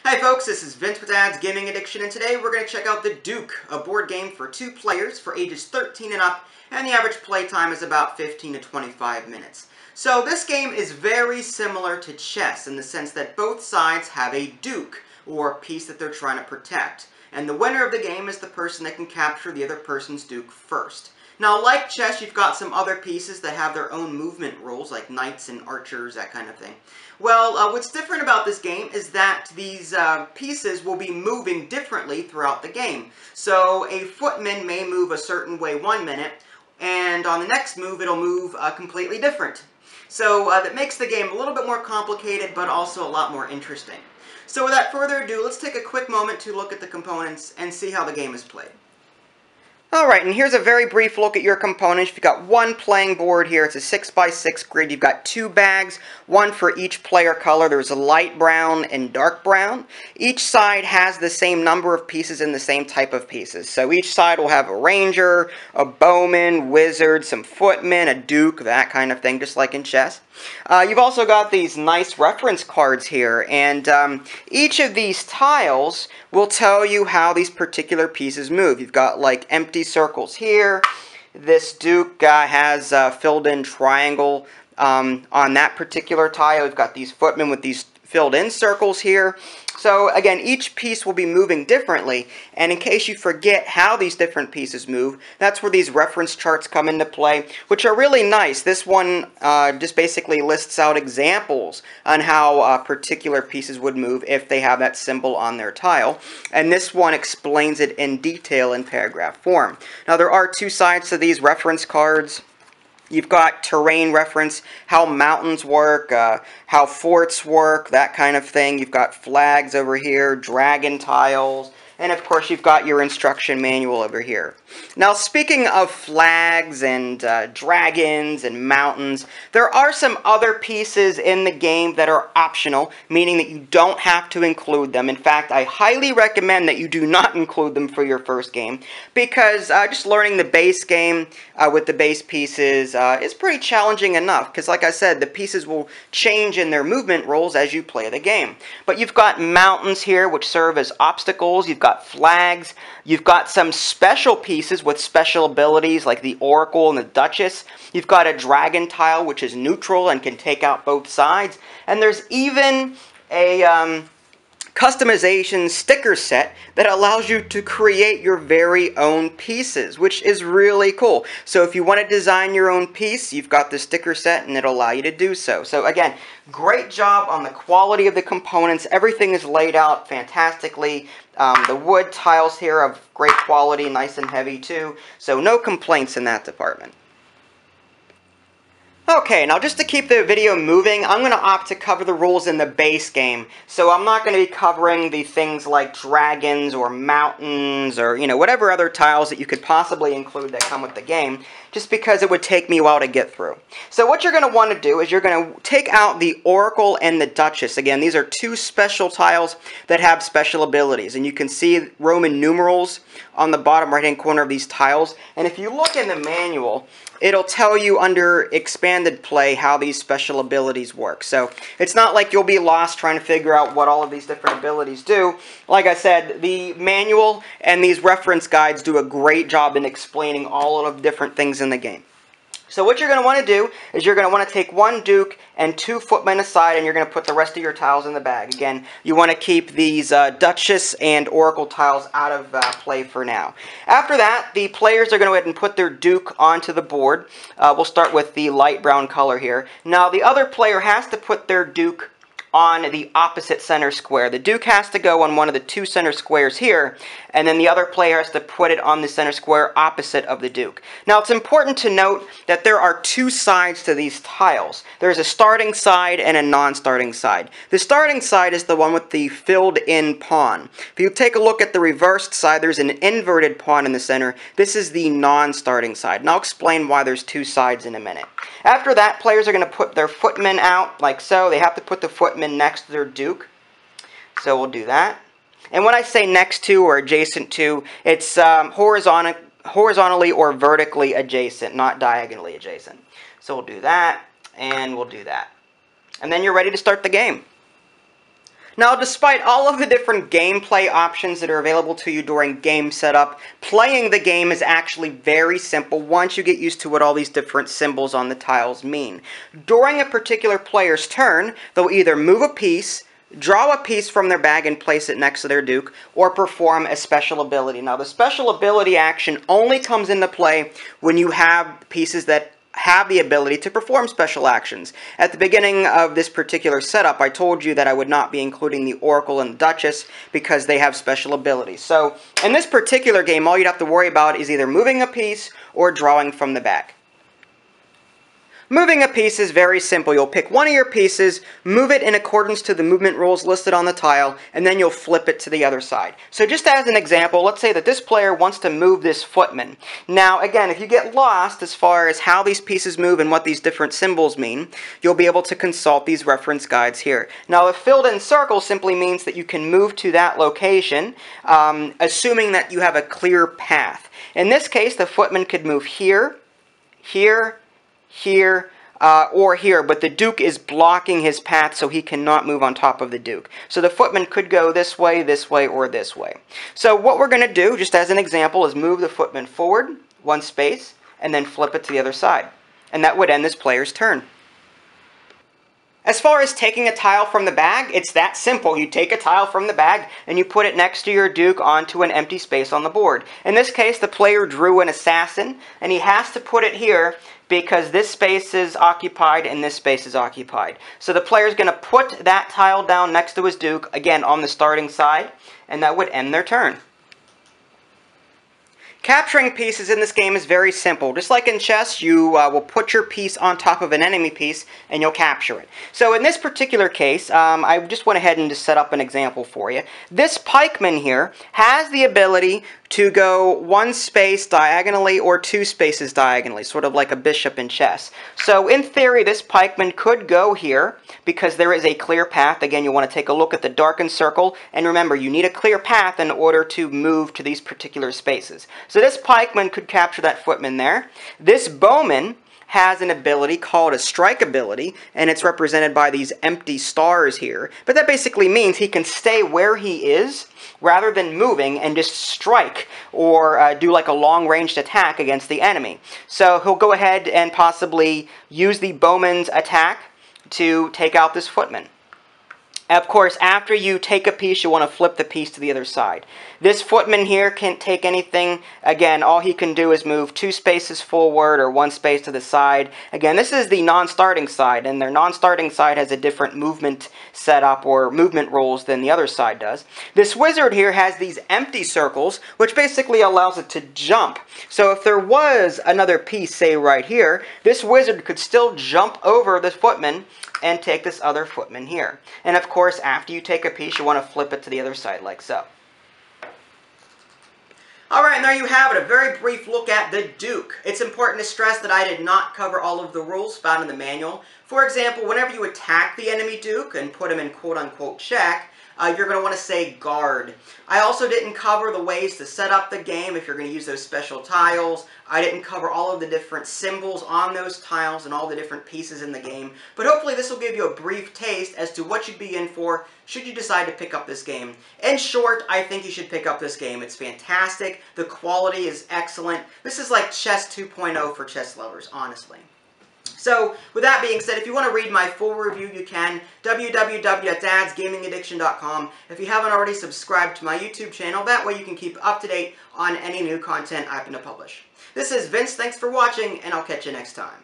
Hi folks, this is Vince with Dad's Gaming Addiction, and today we're going to check out the Duke, a board game for 2 players for ages 13 and up, and the average play time is about 15 to 25 minutes. So this game is very similar to chess in the sense that both sides have a Duke, or piece that they're trying to protect. And the winner of the game is the person that can capture the other person's Duke first. Now, like chess, you've got some other pieces that have their own movement rules, like knights and archers, that kind of thing. Well, what's different about this game is that these pieces will be moving differently throughout the game. So a footman may move a certain way 1 minute, and on the next move it'll move completely different. So that makes the game a little bit more complicated, but also a lot more interesting. So without further ado, let's take a quick moment to look at the components and see how the game is played. Alright, and here's a very brief look at your components. You've got one playing board here. It's a 6x6 grid. You've got 2 bags, one for each player color. There's a light brown and dark brown. Each side has the same number of pieces and the same type of pieces. So each side will have a ranger, a bowman, wizard, some footmen, a duke, that kind of thing, just like in chess. You've also got these nice reference cards here, and each of these tiles will tell you how these particular pieces move. You've got like empty circles here. This duke has a filled in triangle on that particular tile. We've got these footmen with these filled in circles here. So again, each piece will be moving differently, and in case you forget how these different pieces move, that's where these reference charts come into play, which are really nice. This one just basically lists out examples on how particular pieces would move if they have that symbol on their tile, and this one explains it in detail in paragraph form. Now there are 2 sides to these reference cards. You've got terrain reference, how mountains work, how forts work, that kind of thing. You've got flags over here, dragon tiles, and of course you've got your instruction manual over here. Now speaking of flags and dragons and mountains, there are some other pieces in the game that are optional, meaning that you don't have to include them. In fact, I highly recommend that you do not include them for your first game, because just learning the base game with the base pieces is pretty challenging enough, because like I said, the pieces will change in their movement roles as you play the game. But you've got mountains here which serve as obstacles, you've got flags, you've got some special pieces with special abilities like the Oracle and the Duchess. You've got a dragon tile which is neutral and can take out both sides. And there's even a customization sticker set that allows you to create your very own pieces, which is really cool. So if you want to design your own piece, you've got the sticker set and it'll allow you to do so. So again, great job on the quality of the components. Everything is laid out fantastically. The wood tiles here are of great quality, nice and heavy too. So no complaints in that department. Okay, now just to keep the video moving, I'm going to opt to cover the rules in the base game. So I'm not going to be covering the things like dragons or mountains or, whatever other tiles that you could possibly include that come with the game, just because it would take me a while to get through. So what you're going to want to do is you're going to take out the Oracle and the Duchess. Again, these are 2 special tiles that have special abilities, and you can see Roman numerals on the bottom right-hand corner of these tiles. And if you look in the manual, it'll tell you under expanded play how these special abilities work. So it's not like you'll be lost trying to figure out what all of these different abilities do. Like I said, the manual and these reference guides do a great job in explaining all of the different things in the game. So what you're going to want to do is you're going to want to take 1 duke and 2 footmen aside, and you're going to put the rest of your tiles in the bag. Again, you want to keep these Duchess and Oracle tiles out of play for now. After that, the players are going to go ahead and put their duke onto the board. We'll start with the light brown color here. Now, the other player has to put their duke on the opposite center square. The duke has to go on one of the 2 center squares here, and then the other player has to put it on the center square opposite of the duke. Now it's important to note that there are 2 sides to these tiles. There's a starting side and a non-starting side. The starting side is the one with the filled in pawn. If you take a look at the reversed side, there's an inverted pawn in the center. This is the non-starting side, and I'll explain why there's 2 sides in a minute. After that, players are going to put their footmen out like so. They have to put the footmen next to their duke. So we'll do that. And when I say next to or adjacent to, it's horizontally or vertically adjacent, not diagonally adjacent. So we'll do that, and we'll do that. And then you're ready to start the game. Now, despite all of the different gameplay options that are available to you during game setup, playing the game is actually very simple once you get used to what all these different symbols on the tiles mean. During a particular player's turn, they'll either move a piece, draw a piece from their bag and place it next to their duke, or perform a special ability. Now, the special ability action only comes into play when you have pieces that have the ability to perform special actions. At the beginning of this particular setup, I told you that I would not be including the Oracle and the Duchess because they have special abilities. So, in this particular game, all you'd have to worry about is either moving a piece or drawing from the bag. Moving a piece is very simple. You'll pick one of your pieces, move it in accordance to the movement rules listed on the tile, and then you'll flip it to the other side. So just as an example, let's say that this player wants to move this footman. Now, again, if you get lost as far as how these pieces move and what these different symbols mean, you'll be able to consult these reference guides here. Now, a filled-in circle simply means that you can move to that location, assuming that you have a clear path. In this case, the footman could move here, here, here, or here, but the duke is blocking his path, so he cannot move on top of the duke. So the footman could go this way, or this way. So what we're going to do, just as an example, is move the footman forward one space, and then flip it to the other side. And that would end this player's turn. As far as taking a tile from the bag, it's that simple. You take a tile from the bag and you put it next to your duke onto an empty space on the board. In this case, the player drew an assassin, and he has to put it here because this space is occupied and this space is occupied. So the player is going to put that tile down next to his duke, again on the starting side, and that would end their turn. Capturing pieces in this game is very simple. Just like in chess, you will put your piece on top of an enemy piece and you'll capture it. So in this particular case, I just went ahead and just set up an example for you. This pikeman here has the ability to go one space diagonally or two spaces diagonally, sort of like a bishop in chess. So in theory, this pikeman could go here because there is a clear path. Again, you want to take a look at the darkened circle, and remember, you need a clear path in order to move to these particular spaces. So this pikeman could capture that footman there. This bowman has an ability called a strike ability, and it's represented by these empty stars here. But that basically means he can stay where he is rather than moving and just strike or do like a long-ranged attack against the enemy. So he'll go ahead and possibly use the bowman's attack to take out this footman. Of course, after you take a piece, you want to flip the piece to the other side. This footman here can't take anything. Again, all he can do is move two spaces forward or one space to the side. Again, this is the non-starting side, and their non-starting side has a different movement setup or movement rules than the other side does. This wizard here has these empty circles, which basically allows it to jump. So if there was another piece, say right here, this wizard could still jump over this footman and take this other footman here. And of course, after you take a piece, you want to flip it to the other side like so. Alright, and there you have it, a very brief look at the Duke. It's important to stress that I did not cover all of the rules found in the manual. For example, whenever you attack the enemy Duke and put him in quote-unquote check, you're going to want to say guard. I also didn't cover the ways to set up the game if you're going to use those special tiles. I didn't cover all of the different symbols on those tiles and all the different pieces in the game. But hopefully this will give you a brief taste as to what you'd be in for should you decide to pick up this game. In short, I think you should pick up this game. It's fantastic. The quality is excellent. This is like Chess 2.0 for chess lovers, honestly. So, with that being said, if you want to read my full review, you can. www.dadsgamingaddiction.com. If you haven't already, subscribed to my YouTube channel. That way you can keep up to date on any new content I happen to publish. This is Vince. Thanks for watching, and I'll catch you next time.